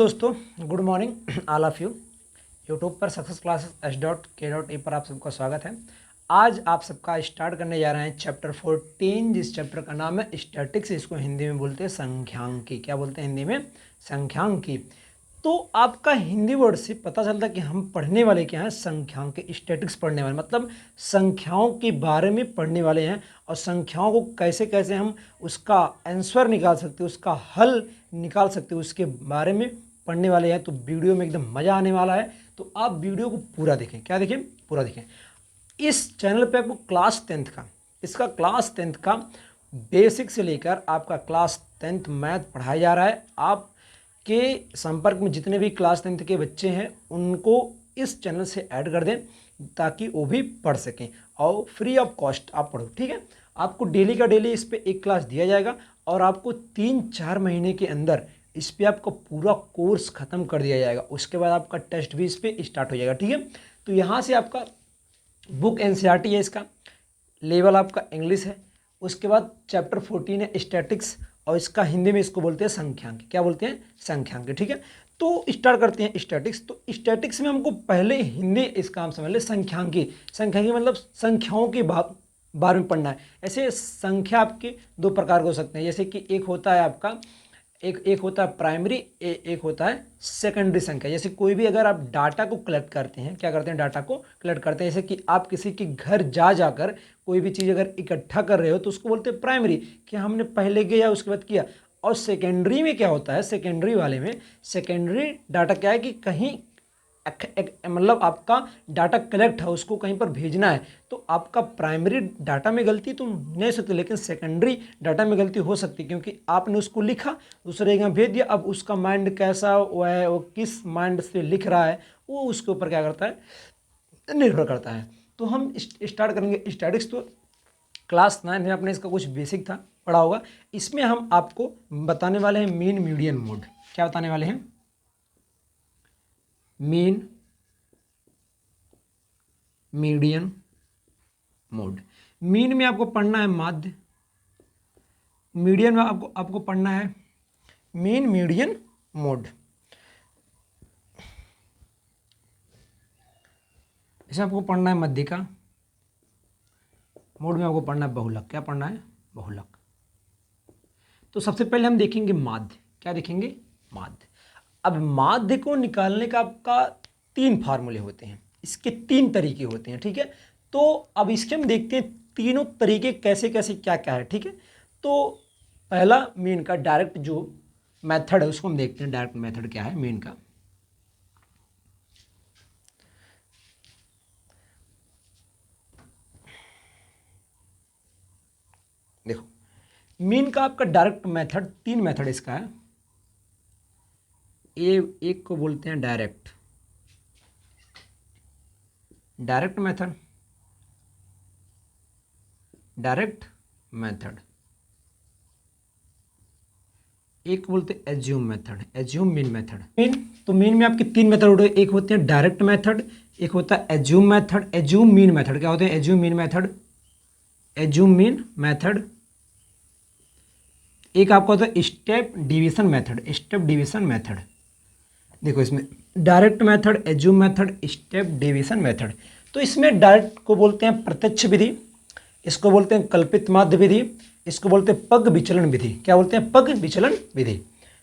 दोस्तों, good morning all of you. YouTube पर success classes h.k.e पर आप सबका स्वागत है। आज आप सबका स्टार्ट करने जा रहे हैं चैप्टर 14, जिस चैप्टर का नाम है स्टैटिक्स। इसको हिंदी में बोलते हैं संख्यांकी। क्या बोलते हैं हिंदी में? संख्यांकी। तो आपका हिंदी वर्ड से पता चलता है कि हम पढ़ने वाले क्या हैं, संख्यांकी, स्टैटिक्स पढ़ने वाले, मतलब संख्याओं के बारे में पढ़ने वाले हैं। और संख्याओं को कैसे कैसे हम उसका आंसर निकाल सकते हैं, उसका हल निकाल सकते हैं, उसके बारे में पढ़ने वाले हैं। तो वीडियो में एकदम मज़ा आने वाला है, तो आप वीडियो को पूरा देखें। क्या देखें? पूरा देखें। इस चैनल पे आपको क्लास 10th का, इसका क्लास 10th का बेसिक से लेकर आपका क्लास 10th मैथ पढ़ाया जा रहा है। आपके संपर्क में जितने भी क्लास 10th के बच्चे हैं उनको इस चैनल से ऐड कर दें ताकि वो भी पढ़ सकें, और फ्री ऑफ कॉस्ट आप पढ़ो। ठीक है, आपको डेली का डेली इस पर एक क्लास दिया जाएगा और आपको 3-4 महीने के अंदर इस पर आपका पूरा कोर्स ख़त्म कर दिया जाएगा। उसके बाद आपका टेस्ट भी इस पर स्टार्ट हो जाएगा। ठीक है, तो यहाँ से आपका बुक एनसीईआरटी है, इसका लेवल आपका इंग्लिश है। उसके बाद चैप्टर 14 है स्टैटिक्स, और इसका हिंदी में इसको बोलते हैं संख्यांकी। क्या बोलते हैं? संख्यांकी। ठीक है, तो स्टार्ट करते हैं स्टैटिक्स। तो स्टैटिक्स में हमको पहले हिंदी इसका हम समझ ले। संख्यांकी, संख्यांकी मतलब संख्याओं के बारे में पढ़ना है। ऐसे संख्या आपके दो प्रकार के हो सकते हैं, जैसे कि एक होता है आपका एक होता है प्राइमरी, एक होता है सेकेंडरी संख्या। जैसे कोई भी अगर आप डाटा को कलेक्ट करते हैं, क्या करते हैं? डाटा को कलेक्ट करते हैं। जैसे कि आप किसी के घर जाकर कोई भी चीज़ अगर इकट्ठा कर रहे हो तो उसको बोलते हैं प्राइमरी, कि हमने पहले किया उसके बाद किया। और सेकेंडरी में क्या होता है? सेकेंडरी वाले में सेकेंडरी डाटा क्या है कि कहीं मतलब आपका डाटा कलेक्ट है, उसको कहीं पर भेजना है, तो आपका प्राइमरी डाटा में गलती तो नहीं हो सकती, लेकिन सेकेंडरी डाटा में गलती हो सकती है, क्योंकि आपने उसको लिखा, दूसरे जगह भेज दिया। अब उसका माइंड कैसा वो है, वो किस माइंड से लिख रहा है, वो उसके ऊपर क्या करता है, निर्भर करता है। तो हम स्टार्ट करेंगे स्टैटिक्स। तो क्लास 9 में आपने इसका कुछ बेसिक था पढ़ा होगा। इसमें हम आपको बताने वाले हैं मीन मीडियन मोड। क्या बताने वाले हैं? Mean median mode. मीन में आपको पढ़ना है माध्य, मीडियन में आपको पढ़ना है मीन मीडियन मोड। इसे आपको पढ़ना है मध्यिका मोड में आपको पढ़ना है बहुलक। क्या पढ़ना है? बहुलक। तो सबसे पहले हम देखेंगे माध्य। क्या देखेंगे? माध्य। अब माध्य को निकालने का आपका 3 फार्मूले होते हैं, इसके 3 तरीके होते हैं। ठीक है, तो अब इसके हम देखते हैं तीनों तरीके कैसे कैसे क्या क्या है। ठीक है, तो पहला मीन का डायरेक्ट जो मेथड है उसको हम देखते हैं। डायरेक्ट मेथड क्या है मीन का? देखो, मीन का आपका डायरेक्ट मेथड 3 मेथड इसका है। एक को बोलते हैं डायरेक्ट मेथड, डायरेक्ट मेथड। एक बोलते हैं assume method, assume mean method. तो मीन में आपके 3 मेथड होते हैं। एक होते हैं डायरेक्ट मेथड, एक होता है assume method, assume mean method. क्या होते हैं? Assume mean method, assume mean method. एक आपका होता है step division method, step division method. देखो इसमें direct method, assume method, step division method. तो इसमें डायरेक्ट को बोलते हैं प्रत्यक्ष विधि, इसको बोलते हैं कल्पित माध्य विधि, इसको बोलते हैं पग विचलन विधि। क्या बोलते हैं? पग विचलन विधि।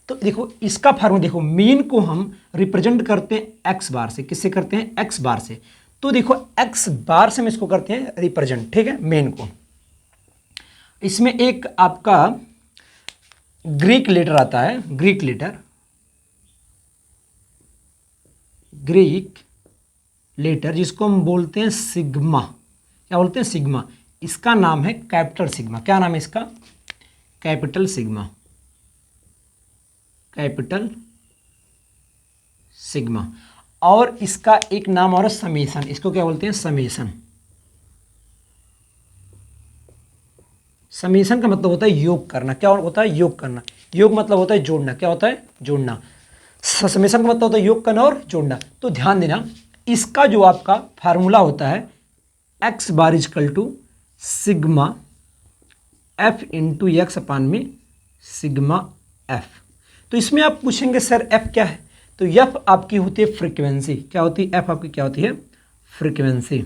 तो देखो इसका फार्मूला देखो, मीन को हम रिप्रेजेंट करते हैं एक्स बार से। किससे करते हैं? एक्स बार से। तो देखो एक्स बार से हम इसको करते हैं रिप्रेजेंट। ठीक है, मीन को। इसमें एक आपका ग्रीक लेटर आता है, ग्रीक लेटर, ग्रीक लेटर, जिसको हम बोलते हैं सिग्मा। क्या बोलते हैं? सिग्मा। इसका नाम है कैपिटल सिग्मा। क्या नाम है इसका? Capital sigma, capital sigma. और इसका एक नाम और समेशन। इसको क्या बोलते हैं? समेशन। समेशन का मतलब होता है योग करना। क्या होता है? योग करना। योग मतलब होता है जोड़ना। क्या होता है? जोड़ना। समेशन का मतलब होता है योग करना और जोड़ना। तो ध्यान देना, इसका जो आपका फार्मूला होता है x bar equal to sigma f into x upon में सिग्मा एफ। तो इसमें आप पूछेंगे सर एफ क्या है? तो एफ आपकी होती है फ्रीक्वेंसी, क्या होती है, एफ आपकी क्या होती है, फ्रीक्वेंसी।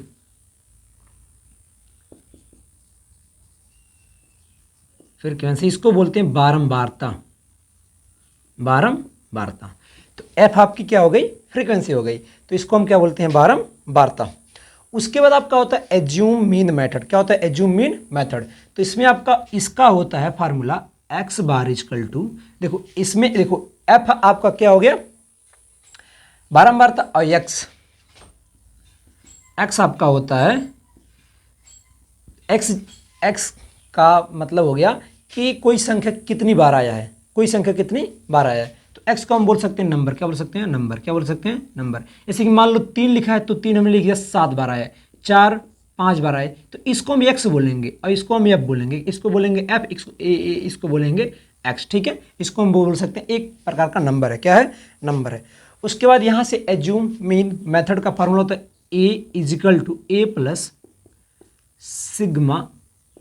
फ्रीक्वेंसी इसको बोलते हैं बारंबारता, बारंबारता। तो एफ आपकी क्या हो गई, फ्रीक्वेंसी हो गई, तो इसको हम क्या बोलते हैं, बारंबारता। उसके बाद आपका होता है एज्यूम मीन मेथड, क्या होता है, एज्यूम मीन मेथड। तो इसमें आपका इसका होता है formula x bar equal to, देखो इसमें देखो एफ आपका क्या हो गया, बारंबारता, और एक्स आपका होता है एक्स का मतलब हो गया कि कोई संख्या कितनी बार आया है, कोई संख्या कितनी बार आया है। तो एक्स को हम बोल सकते हैं नंबर, क्या बोल सकते हैं, नंबर, क्या बोल सकते हैं, नंबर। जैसे कि मान लो 3 लिखा है तो 3 हमने लिख दिया 7 बार आया, 4 5 बार आए, तो इसको हम एक्स बोलेंगे और इसको हम एफ बोलेंगे, इसको बोलेंगे एफ, इसको बोलेंगे एक्स, ठीक है। इसको हम बोल सकते हैं एक प्रकार का नंबर है, क्या है, नंबर है। उसके बाद यहाँ से एज्यूम मीन मेथड का फॉर्मूला होता है a equal to a plus sigma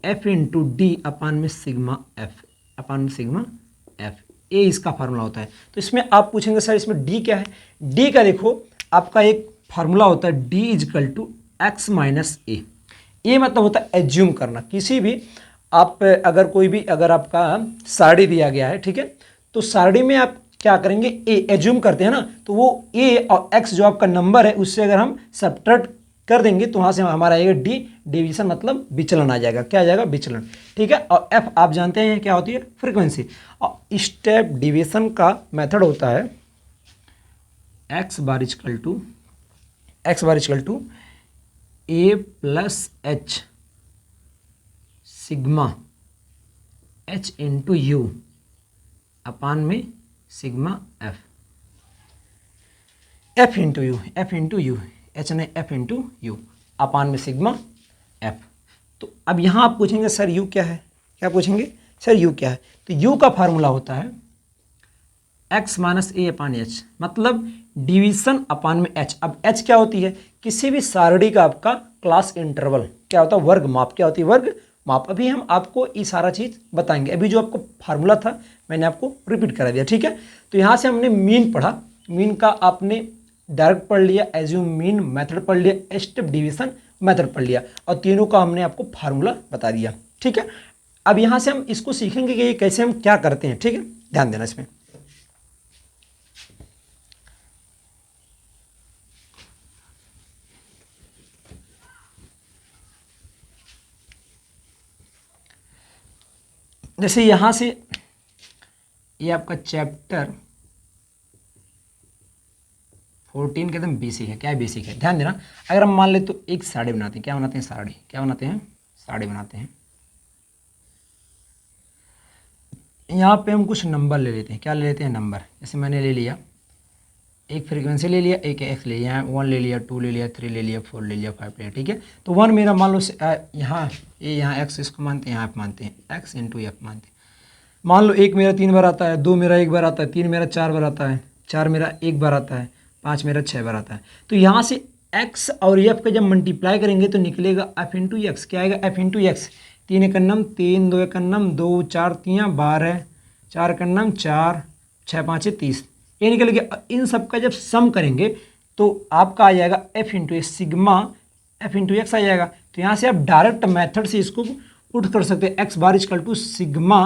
f into d upon में सिग्मा एफ, अपान में सिग्मा एफ, ए इसका फार्मूला होता है। तो इसमें आप पूछेंगे सर इसमें डी क्या है, डी का देखो आपका एक फार्मूला होता है d equal to x minus a मतलब होता है एज्यूम करना, किसी भी आप अगर कोई भी अगर आपका सारणी दिया गया है, ठीक है, तो सारणी में आप क्या करेंगे, ए एज्यूम करते हैं ना, तो वो ए और एक्स जो आपका नंबर है उससे अगर हम सब्ट्रैक्ट कर देंगे तो वहाँ से हमारा आएगा डी, डिवीजन मतलब विचलन आ जाएगा, क्या आ जाएगा, विचलन, ठीक है। और एफ आप जानते हैं क्या होती है, फ्रीक्वेंसी। और स्टेप डिवीजन का मेथड होता है x bar equal to a plus h sigma h into u upon में sigma f into u h ने एफ इंटू यू अपान में सिग्मा एफ। तो अब यहाँ आप पूछेंगे सर यू क्या है, क्या पूछेंगे सर यू क्या है, तो यू का फार्मूला होता है एक्स माइनस ए अपान एच, मतलब डिवीजन अपान में एच। अब एच क्या होती है, किसी भी सारणी का आपका क्लास इंटरवल, क्या होता है, वर्ग माप, क्या होती है, वर्ग माप। अभी हम आपको ये सारा चीज़ बताएंगे, अभी जो आपको फार्मूला था मैंने आपको रिपीट करा दिया, ठीक है। तो यहाँ से हमने मीन पढ़ा, मीन का आपने डायरेक्ट पढ़ लिया, एज्यूम मीन मेथड पढ़ लिया, स्टेप डिवीजन मेथड पढ़ लिया, और तीनों का हमने आपको फार्मूला बता दिया, ठीक है। अब यहाँ से हम इसको सीखेंगे कि ये कैसे हम क्या करते हैं, ठीक है, ध्यान देना इसमें। जैसे यहाँ से ये आपका चैप्टर 14 के एकदम बेसिक है, क्या है, बेसिक है, ध्यान देना। अगर हम मान ले तो एक साड़ी बनाते हैं, क्या बनाते हैं, साड़ी, क्या बनाते हैं, साड़ी बनाते हैं। यहाँ पे हम कुछ नंबर ले लेते हैं, क्या ले लेते हैं, नंबर। जैसे मैंने ले लिया एक फ्रीक्वेंसी ले लिया, एक एक्स ले लिया, 1 ले लिया, 2 ले लिया, 3 ले लिया, 4 ले लिया, 5 ले लिया, ठीक है। तो 1 मेरा मान लो यहाँ ये यहाँ एक्स इसको मानते हैं, यहाँ एफ मानते हैं, एक्स इंटू एफ मानते हैं। मान लो 1 मेरा 3 बार आता है, 2 मेरा 1 बार आता है, 3 मेरा 4 बार आता है, 4 मेरा 1 बार आता है, 5 मेरा 6 बार आता है। तो यहाँ से एक्स और एफ का जब मल्टीप्लाई करेंगे तो निकलेगा एफ इंटू एक्स, क्या आएगा, एफ इंटू एक्स। 3 एकन्नम 3, 2 एकन्नम 2, 4 3 12, 4 एकन्नम 4, 6 5 30, ये निकल गया। इन सब का जब सम करेंगे तो आपका आ जाएगा f into x, sigma f into x आ जाएगा। तो यहाँ से आप डायरेक्ट मेथड से इसको पुट कर सकते हैं, x bar equal to sigma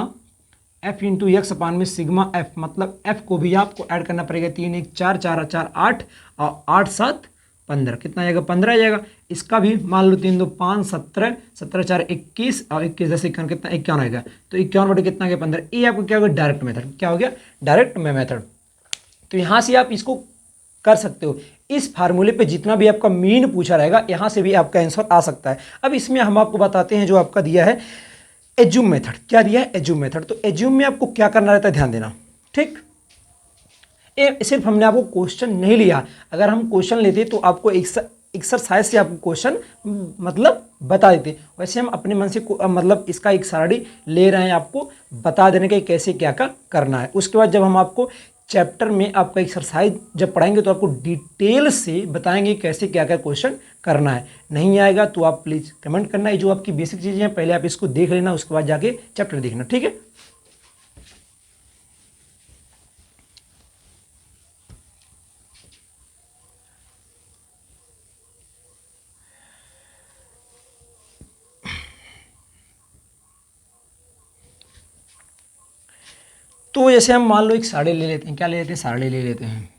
f into x upon में सिग्मा एफ, मतलब एफ को भी आपको ऐड करना पड़ेगा। 3 1 4 4 4 8 और 8 7 15, कितना आएगा, 15 आ जाएगा। इसका भी मान लो 3 2 5 17, 17 4 21 और 21 10 51 कितना, 51 आएगा। तो 51 बटे कितना गया, 15। ये आपको क्या होगा, डायरेक्ट मेथड, क्या हो गया, डायरेक्ट मेथड। तो यहाँ से आप इसको कर सकते हो। इस फार्मूले पे जितना भी आपका मीन पूछा रहेगा यहाँ से भी आपका आंसर आ सकता है। अब इसमें हम आपको बताते हैं जो आपका दिया है एज्यूम मेथड, क्या दिया है, एज्यूम मेथड। तो एज्यूम में आपको क्या करना रहता है, ध्यान देना, ठीक। ये सिर्फ हमने आपको क्वेश्चन नहीं लिया, अगर हम क्वेश्चन लेते तो आपको एक्सरसाइज से आपको क्वेश्चन मतलब बता देते। वैसे हम अपने मन से मतलब इसका एक सारणी ले रहे हैं, आपको बता देने का कैसे क्या क्या करना है। उसके बाद जब हम आपको चैप्टर में आपका एक्सरसाइज जब पढ़ाएंगे तो आपको डिटेल से बताएंगे कैसे क्या क्या क्वेश्चन करना है। नहीं आएगा तो आप प्लीज़ कमेंट करना, ये जो आपकी बेसिक चीज़ें हैं पहले आप इसको देख लेना, उसके बाद जाके चैप्टर देखना, ठीक है। तो जैसे हम मान लो एक साड़ी ले लेते हैं, क्या ले लेते हैं, साड़ी ले लेते हैं।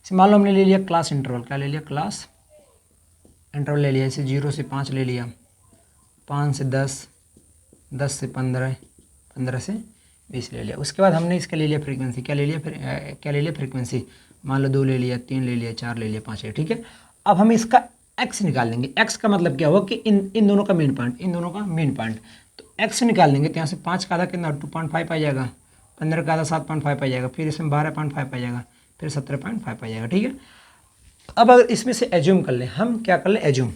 मान लो हमने ले लिया क्लास इंटरवल, क्या ले लिया, क्लास इंटरवल ले लिया, जैसे 0 से 5 ले लिया, 5 से 10, 10 से 15, 15 से 20 ले लिया। उसके बाद हमने इसका ले लिया फ्रीक्वेंसी, क्या ले लिया, फिर क्या ले लिया, फ्रीक्वेंसी। मान लो 2 ले लिया, 3 ले लिया, 4 ले लिया, 5 ले, ठीक है। अब हम इसका एक्स निकाल लेंगे। एक्स का मतलब क्या हुआ कि इन दोनों का मेन पॉइंट, इन दोनों का मेन पॉइंट। तो एक्स निकाल लेंगे, तो यहाँ से 5 का आधा कितना 2.5 आ जाएगा, 15 का आधा 7.5 आ जाएगा, फिर इसमें 12.5 आ जाएगा, फिर 17.5 आ जाएगा, ठीक है। अब अगर इसमें से एज्यूम कर लें, हम क्या कर लें, एज्यूम।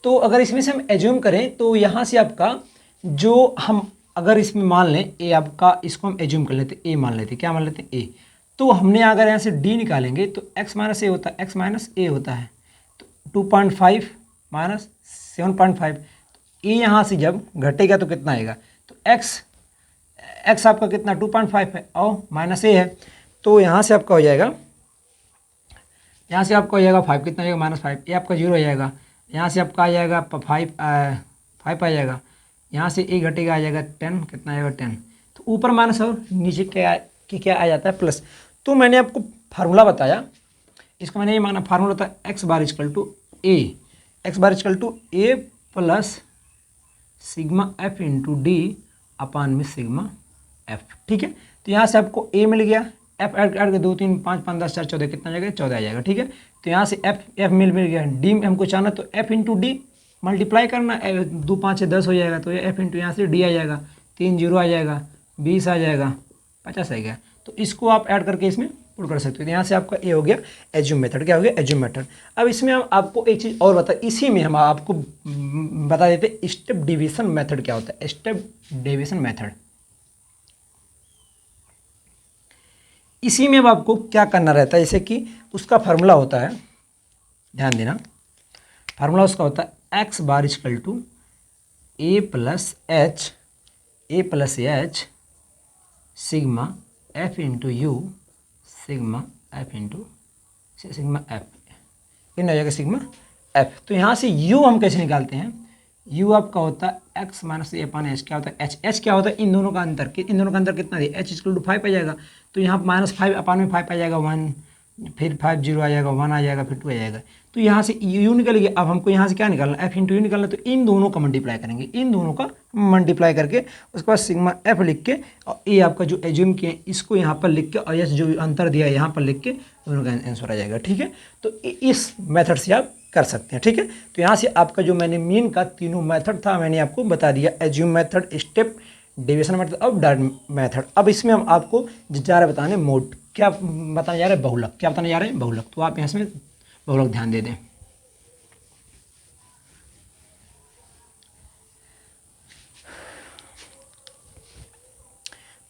तो अगर इसमें से हम एज्यूम करें तो यहाँ से आपका जो हम अगर इसमें मान लें ए आपका, इसको हम एज्यूम कर लेते, ए मान लेते, क्या मान लेते हैं, ए। तो हमने अगर यहाँ से डी निकालेंगे तो एक्स माइनस ए होता है, एक्स माइनस ए होता है, तो 2.5 माइनस 7.5, ए यहाँ से जब घटेगा तो कितना आएगा, तो एक्स आपका कितना 2.5 है और माइनस ए है, तो यहाँ से आपका हो जाएगा, यहाँ से आपका हो जाएगा 5, कितना हो जाएगा, -5, ए आपका 0 हो जाएगा। यहाँ से आपका आ जाएगा 5 आ जाएगा, यहाँ से ए घटेगा आ जाएगा 10, कितना आएगा 10। तो ऊपर माइनस और नीचे क्या आ जाता है, प्लस। तो मैंने आपको फार्मूला बताया, इसको मैंने ये माना, फार्मूला था x bar equal to a, x bar equal to a plus sigma f into d upon में सिग्मा एफ, ठीक है। तो यहाँ से आपको ए मिल गया, एफ ऐड के 2 3 5 5 10 4 14 कितना आ जाएगा, 14 आ जाएगा, ठीक है। तो यहाँ से एफ मिल गया, डी हमको चाहना, तो एफ इंटू डी मल्टीप्लाई करना, 2 5 से 10 हो जाएगा, तो ये एफ इंटू यहाँ से डी आ जाएगा, 3 0 आ जाएगा, 20 आ जाएगा, 50 आ गया। तो इसको आप ऐड करके इसमें पुट कर सकते हो। तो यहाँ से आपका ए हो गया एज्यूम मेथड, क्या हो गया, एज्यूम मेथड। अब इसमें हम आपको एक चीज़ और बता, इसी में हम आपको बता देते स्टेप डिवीजन मेथड क्या होता है, स्टेप डिवीजन मेथड। इसी में अब आपको क्या करना रहता है, जैसे कि उसका फार्मूला होता है, ध्यान देना, फार्मूला उसका होता है x bar equal to a plus h sigma f into u sigma f into sigma f, इन हो जाएगा सिग्मा एफ। तो यहाँ से यू हम कैसे निकालते हैं, यू आपका होता है एक्स माइनस ए अपान एच, क्या होता है एच क्या होता है, इन दोनों का अंतर, इन दोनों का अंतर कितना है, एच इक्वल टू 5 आ जाएगा। तो यहाँ -5 अपान में 5 आ जाएगा 1, फिर 5 0 आ जाएगा, 1 आ जाएगा, फिर 2 आ जाएगा। तो यहाँ से यू निकल गया। अब हमको यहाँ से क्या निकालना, एफ इंटू यू निकालना, तो इन दोनों का मल्टीप्लाई करेंगे, इन दोनों का मल्टीप्लाई करके उसके बाद सिग्मा एफ लिख के, और ए आपका जो एज्यूम किए इसको यहाँ पर लिख के, और एच जो अंतर दिया है यहाँ पर लिख के, दोनों का आंसर आ जाएगा, ठीक है। तो इस मेथड से आप कर सकते हैं, ठीक है। तो यहाँ से आपका जो मैंने मीन का तीनों मेथड था मैंने आपको बता दिया, assume method, step division method और डायरेक्ट मेथड। अब इसमें हम आपको जा रहे बताने मोड, क्या बताने जा रहे हैं, बहुलक, क्या बताने जा रहे हैं, बहुलक। तो आप यहाँ से बहुलक ध्यान दे दें।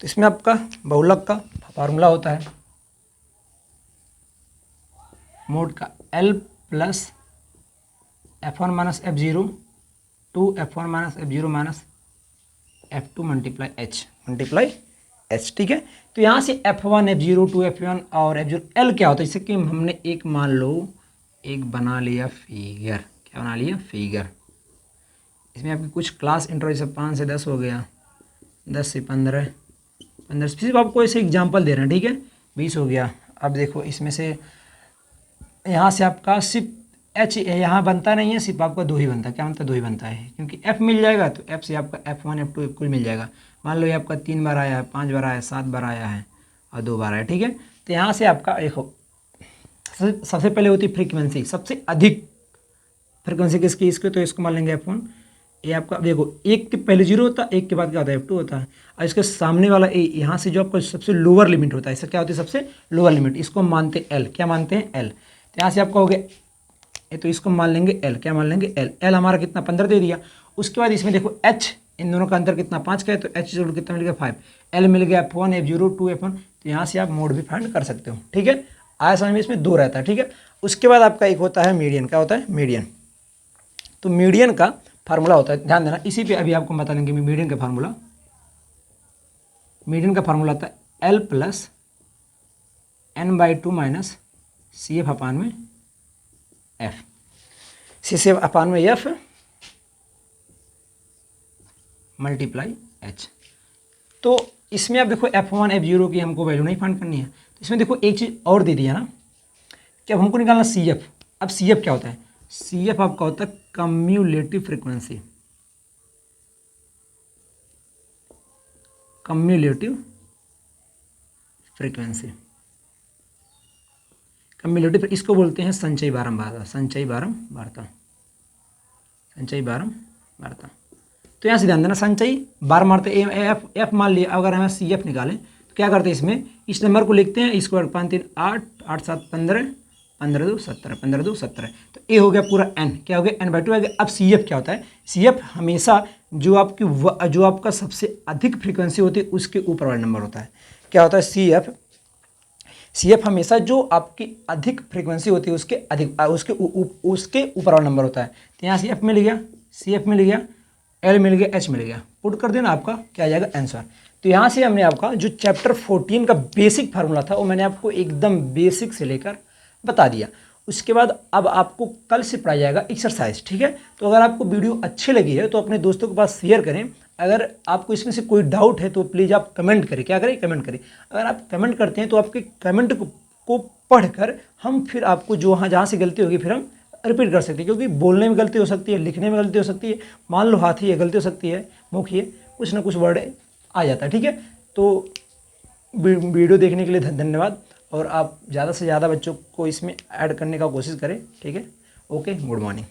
तो इसमें आपका बहुलक का फार्मूला होता है मोड का L plus F1 minus F0 to F1 minus F0 minus F2 multiply H, ठीक है। तो यहाँ से F1 F0 2 F1 और F0 L क्या होता है, जैसे कि हमने एक मान लो एक बना लिया फिगर, क्या बना लिया, फिगर। इसमें आपकी कुछ क्लास इंटरवल जैसे 5 से 10 हो गया, 10 से 15 सिर्फ आपको ऐसे एग्जांपल दे रहे हैं, ठीक है, 20 हो गया। अब देखो इसमें से यहाँ से आपका सिर्फ एच यहाँ बनता नहीं है, सिर्फ आपका 2 ही बनता है, क्या बनता है, 2 ही बनता है, क्योंकि एफ मिल जाएगा तो एफ से आपका F1 F2 कुल मिल जाएगा। मान लो ये आपका 3 बार आया है, 5 बार आया है, 7 बार आया है और 2 बार आया है, ठीक है। तो यहाँ से आपका देखो सबसे पहले होती फ्रीक्वेंसी, सबसे अधिक फ्रीक्वेंसी किसकी, इसको, तो इसको मान लेंगे F1। ये आपका देखो 1 के पहले 0 होता है, 1 के बाद क्या होता है F2 होता है, और इसके सामने वाला ए यहाँ से जो आपका सबसे लोअर लिमिट होता है, इसका क्या होती है, सबसे लोअर लिमिट, इसको मानते हैं L, क्या मानते हैं L। तो यहाँ से आपका हो गया तो इसको मान लेंगे L, क्या मान लेंगे L हमारा कितना 15 दे दिया। उसके बाद इसमें देखो H, इन दोनों का अंतर कितना 5 का है, तो H जरूर कितना मिल गया 5, L मिल गया F1 F0 2 F1। तो यहाँ से आप मोड भी फाइंड कर सकते हो, ठीक है। आया समझ में, इसमें 2 रहता है, ठीक है। उसके बाद आपका एक होता है मीडियन, क्या होता है, मीडियन। तो मीडियन का फार्मूला होता है, ध्यान देना, इसी पे अभी आपको बता देंगे मीडियन का फार्मूला। मीडियन का फार्मूला होता है L plus n/2 minus CF अपान में F, CF अपान में F मल्टीप्लाई H। तो इसमें अब देखो F1 F0 की हमको वैल्यू नहीं फाइंड करनी है, तो इसमें देखो एक चीज़ और दे दिया ना कि अब हमको निकालना CF। अब CF क्या होता है? CF आपका होता है cumulative frequency, cumulative frequency, cumulative, इसको बोलते हैं संचयी बारंबारता, संचयी बारंबारता, संचयी बारंबारता। तो यहाँ से ध्यान देना, संचयी बारंबारता एफ मान लिया, अगर हमें CF निकालें तो क्या करते हैं, इसमें इस नंबर को लिखते हैं स्क्वायर, 5 3 8 8 7 15 15 2 17 15 2 17। तो ए हो गया पूरा n, क्या हो गया n/2 आ गया। अब CF क्या होता है? CF हमेशा जो आपका सबसे अधिक फ्रीक्वेंसी होती है उसके ऊपर वाला नंबर होता है। क्या होता है? CF हमेशा जो आपकी अधिक फ्रीक्वेंसी होती है उसके ऊपर वाला नंबर होता है। तो यहाँ CF मिल गया, CF मिल गया, L मिल गया, H मिल गया, पुट कर देना, आपका क्या आ जाएगा? आंसर। तो यहाँ से हमने आपका जो चैप्टर 14 का बेसिक फार्मूला था वो मैंने आपको एकदम बेसिक से लेकर बता दिया। उसके बाद अब आपको कल से पढ़ाया जाएगा एक्सरसाइज, ठीक है? तो अगर आपको वीडियो अच्छी लगी है तो अपने दोस्तों के पास शेयर करें। अगर आपको इसमें से कोई डाउट है तो प्लीज़ आप कमेंट करें, क्या करें? कमेंट करें। अगर आप कमेंट करते हैं तो आपके कमेंट को पढ़कर हम फिर आपको जहाँ से गलती होगी फिर हम रिपीट कर सकते हैं, क्योंकि बोलने में गलती हो सकती है, लिखने में गलती हो सकती है, मान लो हाथी है गलती हो सकती है, मुख है, कुछ ना कुछ वर्ड आ जाता है, ठीक है? तो वीडियो देखने के लिए धन्यवाद, और आप ज़्यादा से ज़्यादा बच्चों को इसमें ऐड करने का कोशिश करें, ठीक है? Okay, good morning.